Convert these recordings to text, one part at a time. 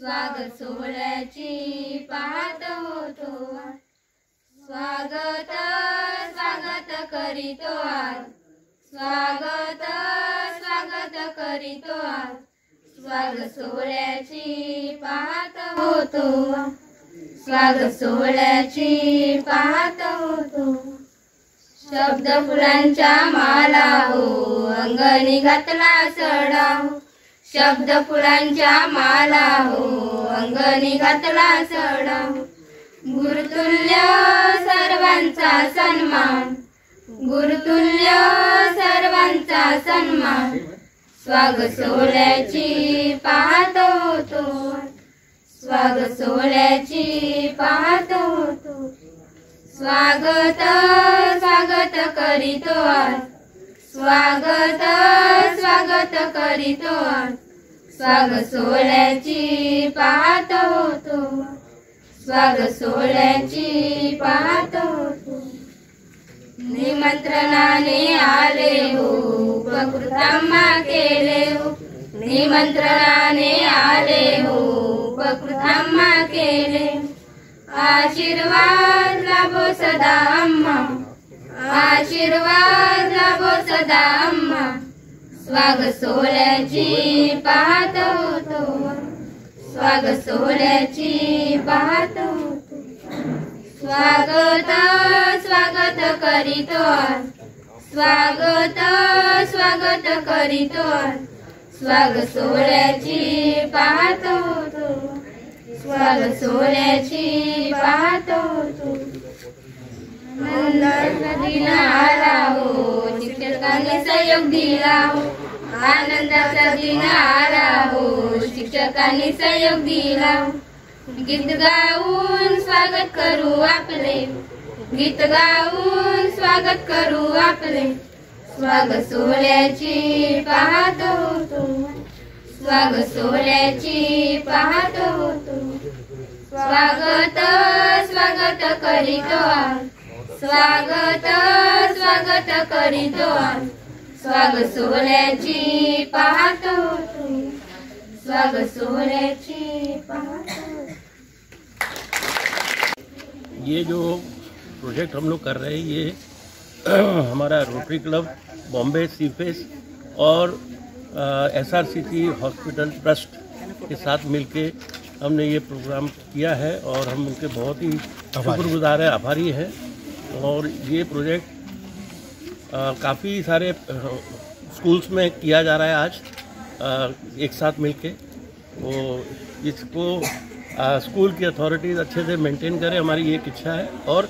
स्वागत सोहळ्याची पाहत होतो स्वागत स्वागत करीतो आज स्वागत स्वागत करीतो आज स्वागत सोहळ्याची पाहत होतो स्वागत सोहळ्याची पाहत होतो शब्द फुलांच्या माला हो अंगणी घातला सडा हो शब्द फुलांच्या माला हो अंगणी घातला सडा हो गुरुतुल्य सर्वांचा सन्मान गुरुतुल्य सर्वांचा सन्मान स्वागत सोहळ्याची पाहत होतो स्वागत सोहळ्याची पाहत होतो स्वागत स्वागत करीतो आज स्वागत स्वागत करीतो आज स्वागत सोहळ्याची पाहत होतो स्वागत सोहळ्याची पाहत होतो निमंत्रणाने आले हो उपकृतांना केले हो निमंत्रणाने आले हो उपकृतांना केले आशीर्वाद लाभो सदा अम्मा आशीर्वाद लाभो सदा अम्मा स्वागत सोहळ्याची पाहत होतो स्वागत सोहळ्याची पाहत होतो स्वागत स्वागत करीतो स्वागत स्वागत करीतो स्वागत सोहळ्याची पाहत होतो स्वागत सोहळ्याची पाहत होतो आनंदाचा दिन आला हो शिक्षकांनी सहयोग दिला हो आनंदाचा दिन आला हो शिक्षकांनी सहयोग दिला हो गीत गाऊन स्वागत करू आपले गीत गाऊन स्वागत करू आपले स्वागत सोहळ्याची पाहत होतो स्वागत सोहळ्याची पाहत होतो स्वागत स्वागत करीतो स्वागत स्वागत करीतो स्वागत सोहळ्याची पाहत होतो स्वागत सोहळ्याची पाहत होतो। ये जो प्रोजेक्ट हम लोग कर रहे हैं ये हमारा रोटरी क्लब बॉम्बे सीफेस और SRCT हॉस्पिटल ट्रस्ट के साथ मिलके हमने ये प्रोग्राम किया है और हम उनके बहुत ही शुक्रगुजार है आभारी हैं। और ये प्रोजेक्ट काफ़ी सारे स्कूल्स में किया जा रहा है आज एक साथ मिलके। वो इसको स्कूल की अथॉरिटीज़ अच्छे से मेंटेन करें, हमारी एक इच्छा है। और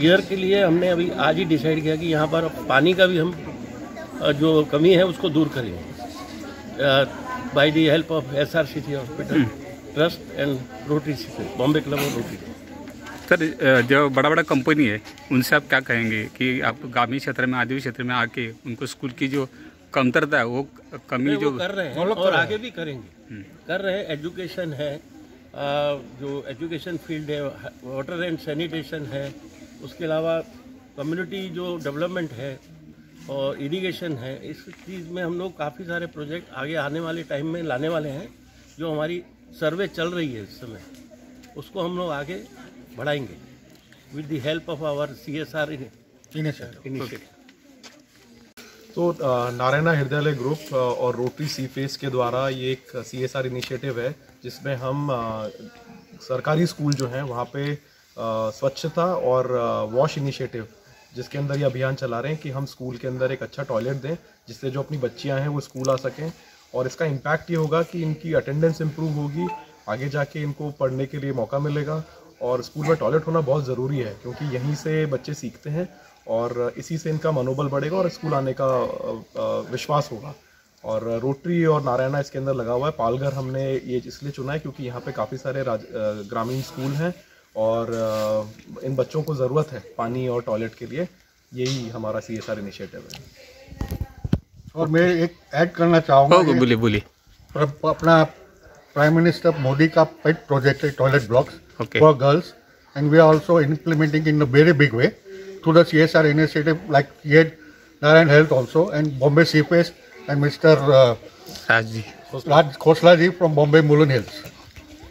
ईयर के लिए हमने अभी आज ही डिसाइड किया कि यहाँ पर पानी का भी हम जो कमी है उसको दूर करेंगे by the help of SRCT hospital trust end rotary Bombay club और रोटरी। सर जो बड़ा बड़ा कंपनी है उनसे आप क्या कहेंगे कि आप ग्रामीण क्षेत्र में आदिवासी क्षेत्र में आके उनको स्कूल की जो कमतरता है वो कमी जो कर रहे हैं और आगे भी करेंगे कर रहे हैं। एजुकेशन है जो एजुकेशन फील्ड है, वाटर एंड सैनिटेशन है, उसके अलावा कम्युनिटी जो डेवलपमेंट है और इरिगेशन है। इस चीज़ में हम लोग काफ़ी सारे प्रोजेक्ट आगे आने वाले टाइम में लाने वाले हैं। जो हमारी सर्वे चल रही है इस समय उसको हम लोग आगे बढ़ाएंगे with the help of our CSR initiative. तो नारायणा हृदयालय ग्रुप और रोटरी सीफेस के द्वारा ये एक CSR इनिशिएटिव है जिसमें हम सरकारी स्कूल जो हैं वहाँ पे स्वच्छता और वॉश इनिशिएटिव जिसके अंदर ये अभियान चला रहे हैं कि हम स्कूल के अंदर एक अच्छा टॉयलेट दें जिससे जो अपनी बच्चियां हैं वो स्कूल आ सकें। और इसका इम्पैक्ट ये होगा कि इनकी अटेंडेंस इम्प्रूव होगी, आगे जाके इनको पढ़ने के लिए मौका मिलेगा। और स्कूल में टॉयलेट होना बहुत ज़रूरी है क्योंकि यहीं से बच्चे सीखते हैं और इसी से इनका मनोबल बढ़ेगा और स्कूल आने का विश्वास होगा। और रोटरी और नारायणा इसके अंदर लगा हुआ है। पालघर हमने ये इसलिए चुना है क्योंकि यहाँ पे काफ़ी सारे ग्रामीण स्कूल हैं और इन बच्चों को ज़रूरत है पानी और टॉयलेट के लिए। यही हमारा CSR इनिशिएटिव है। और मैं एक ऐड करना चाहूँगा, बोलिए अपना प्राइम मिनिस्टर मोदी का पेट प्रोजेक्ट है toilet blocks for girls, and we are also implementing in a very big way through the CSR initiative like Narayan Health also and Bombay Seaface and Mr. Raj Khosla ji from Bombay Mulund Hills.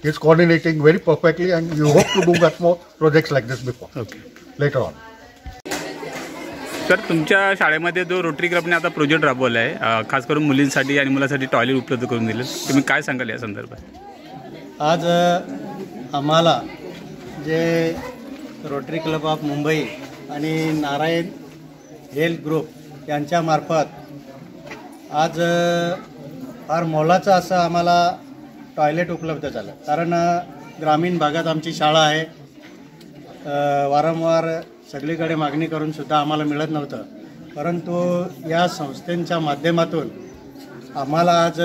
He's coordinating very perfectly, and we hope to do much more projects like this before. Okay Later on. Sir, तुमच्या शाळेमध्ये जो rotary क्लबने आता project राबवला आहे, खास करून मुलींसाठी आणि मुलांसाठी टॉयलेट उपलब्ध करून दिले, तुम्ही काय सांगाल या संदर्भात? आज आम्हाला जे रोटरी क्लब ऑफ मुंबई आणि नारायण हेल्थ ग्रुप यांच्यामार्फत आज फार मोलाचं असं आम्हाला टॉयलेट उपलब्ध झालं. कारण ग्रामीण भागात आमची शाळा आहे, वारंवार सगळीकडे मागणी करूनसुद्धा आम्हाला मिळत नव्हतं. परंतु या संस्थेच्या माध्यमातून आम्हाला आज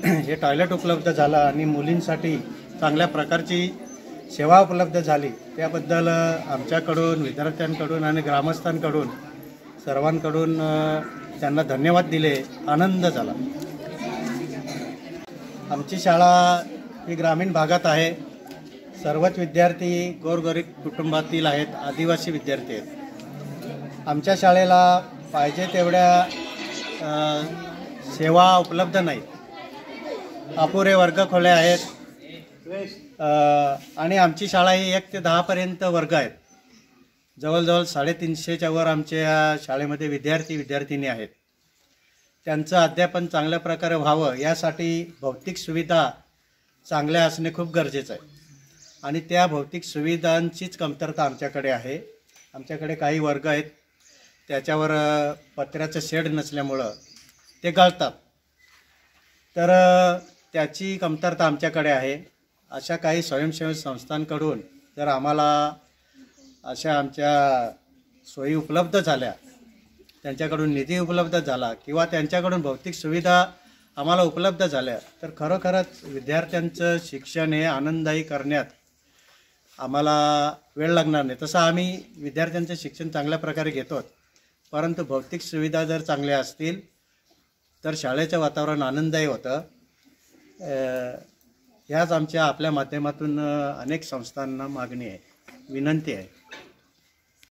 हे टॉयलेट उपलब्ध झालं आणि मुलींसाठी चांगल्या प्रकारची सेवा उपलब्ध झाली. त्याबद्दल आमच्याकडून, विद्यार्थ्यांकडून आणि ग्रामस्थांकडून सर्वांकडून त्यांना धन्यवाद दिले. आनंद झाला. आमची शाळा ही ग्रामीण भागात आहे. सर्वच विद्यार्थी गोरगरीब कुटुंबातील आहेत, आदिवासी विद्यार्थी आहेत. आमच्या शाळेला पाहिजे तेवढ्या सेवा उपलब्ध नाहीत. अपुरे वर्गखोल्या आहेत आणि आमची शाळा ही 1 ते 10 पर्यंत वर्ग आहेत. जवळजवळ 350च्या वर आमच्या शाळेमध्ये विद्यार्थिनी आहेत. त्यांचं अध्यापन चांगल्या प्रकारे व्हावं यासाठी भौतिक सुविधा चांगल्या असणे खूप गरजेचं आहे आणि त्या भौतिक सुविधांचीच कमतरता आमच्याकडे आहे. आमच्याकडे काही वर्ग आहेत त्याच्यावर पत्र्याचं शेड नसल्यामुळं ते गळतात, तर त्याची कमतरता आमच्याकडे आहे. अशा काही स्वयंसेवी संस्थांकडून जर आम्हाला अशा आमच्या सोयी उपलब्ध झाल्या, त्यांच्याकडून निधी उपलब्ध झाला किंवा त्यांच्याकडून भौतिक सुविधा आम्हाला उपलब्ध झाल्या, तर खरोखरच विद्यार्थ्यांचं शिक्षण हे आनंददायी करण्यात आम्हाला वेळ लागणार नाही. तसं आम्ही विद्यार्थ्यांचं शिक्षण चांगल्या प्रकारे घेतो, परंतु भौतिक सुविधा जर चांगल्या असतील तर शाळेचं वातावरण आनंददायी होतं. ह्याच आपल्या माध्यमातून अनेक संस्थांना मागणी आहे, विनंती आहे.